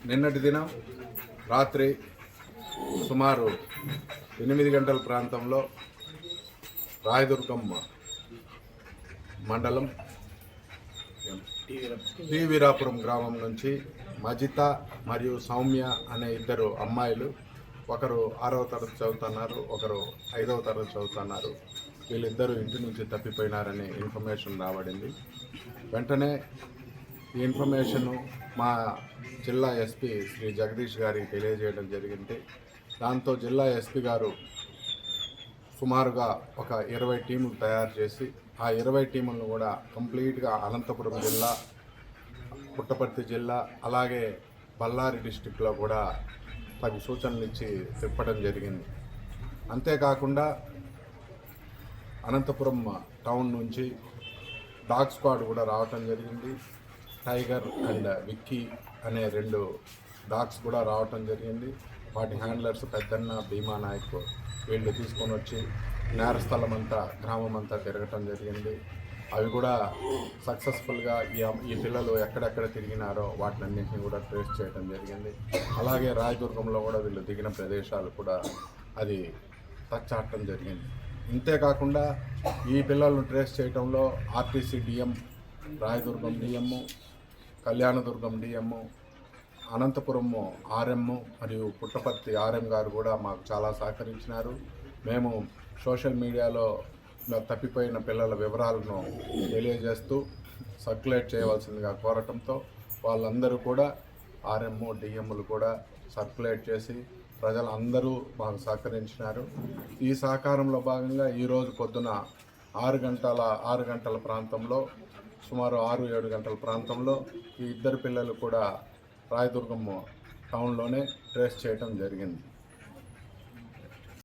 నిన్నటి దినం రాత్రి సుమారు 8 గంటల ప్రాంతంలో రాయదుర్గం మండలం టి వీరాపురం గ్రామం నుంచి మజిత మరియు సౌమ్య అనే ఇద్దరు అమ్మాయిలు, ఒకరు 6వ తరగతి చదువుతున్నారు, ఒకరు 5వ తరగతి చదువుతున్నారు. వీళ్ళిద్దరూ ఇంటి నుంచి తప్పిపోయినారనే ఇన్ఫర్మేషన్ రాబడింది. వెంటనే ఈ ఇన్ఫర్మేషను మా జిల్లా ఎస్పీ శ్రీ జగదీష్ గారికి తెలియజేయడం జరిగింది. దాంతో జిల్లా ఎస్పీ గారు సుమారుగా ఒక 20 టీములు తయారు చేసి ఆ 20 టీములను కూడా కంప్లీట్గా అనంతపురం జిల్లా, పుట్టపర్తి జిల్లా, అలాగే బళ్ళారి డిస్టిక్లో కూడా తగు సూచనలు ఇచ్చి తిప్పడం జరిగింది. అంతేకాకుండా అనంతపురం టౌన్ నుంచి డాగ్ స్క్వాడ్ కూడా రావటం జరిగింది. టైగర్ అండ్ విక్కీ అనే 2 డాగ్స్ కూడా రావటం జరిగింది. వాటి హ్యాండ్లర్స్ పెద్దన్న, భీమా నాయక్ వీళ్ళు తీసుకొని వచ్చి నేరస్థలం అంతా, గ్రామం అంతా తిరగటం జరిగింది. అవి కూడా సక్సెస్ఫుల్గా ఈ పిల్లలు ఎక్కడెక్కడ తిరిగినారో వాటినన్నింటినీ కూడా ట్రేస్ చేయడం జరిగింది. అలాగే రాయదుర్గంలో కూడా వీళ్ళు దిగిన ప్రదేశాలు కూడా అది తచ్చాటం జరిగింది. ఇంతేకాకుండా ఈ పిల్లలను ట్రేస్ చేయడంలో RTC DM, Rayadurgam DM, Kalyanadurgam DM, Anantapuram RM మరియు పుట్టపర్తి ఆర్ఎం గారు కూడా మాకు చాలా సహకరించినారు. మేము సోషల్ మీడియాలో తప్పిపోయిన పిల్లల వివరాలను తెలియజేస్తూ సర్క్యులేట్ చేయవలసిందిగా కోరటంతో వాళ్ళందరూ కూడా ఆర్ఎం, డిఎంలు కూడా సర్క్యులేట్ చేసి ప్రజలందరూ మాకు సహకరించినారు. ఈ సహకారంలో భాగంగా ఈరోజు పొద్దున 6 గంటల ప్రాంతంలో, సుమారు 6-7 గంటల ప్రాంతంలో ఈ ఇద్దరు పిల్లలు కూడా రాయదుర్గం టౌన్లోనే ట్రేస్ చేయడం జరిగింది.